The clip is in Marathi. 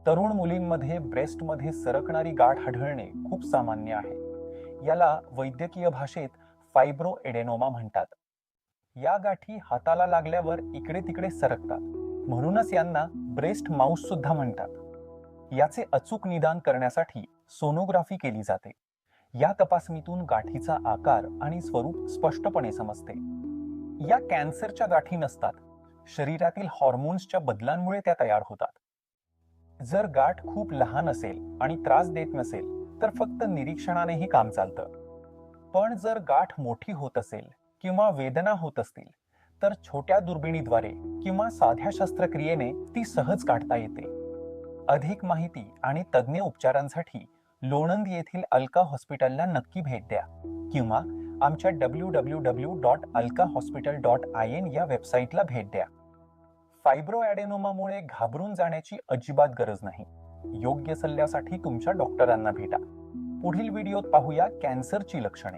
तरुण मुलींमध्ये ब्रेस्टमध्ये सरकणारी गाठ आढळणे खूप सामान्य आहे. याला वैद्यकीय भाषेत फायब्रोएडेनोमा म्हणतात. या गाठी हाताला लागल्यावर इकडे तिकडे सरकतात, म्हणूनच यांना ब्रेस्ट माऊस सुद्धा म्हणतात. याचे अचूक निदान करण्यासाठी सोनोग्राफी केली जाते. या तपासणीतून गाठीचा आकार आणि स्वरूप स्पष्टपणे समजते. या कॅन्सरच्या गाठी नसतात, शरीरातील हॉर्मोन्सच्या बदलांमुळे त्या तयार होतात. जर गाठ खूप लहान असेल आणि त्रास देत नसेल तर फक्त निरीक्षणानेही काम चालतं. पण जर गाठ मोठी होत असेल किंवा वेदना होत असतील तर छोट्या दुर्बिणीद्वारे किंवा साध्या शस्त्रक्रियेने ती सहज काढता येते. अधिक माहिती आणि तज्ज्ञ उपचारांसाठी लोणंद येथील अलका हॉस्पिटलला नक्की भेट द्या किंवा आमच्या www.alkahospital.in या वेबसाईटला भेट द्या. फायब्रोएडेनोमामुळे घाबरून जाण्याची अजिबात गरज नाही. योग्य सल्ल्यासाठी तुमच्या डॉक्टरांना भेटा. पुढील व्हिडिओत पाहूया कॅन्सरची लक्षणे.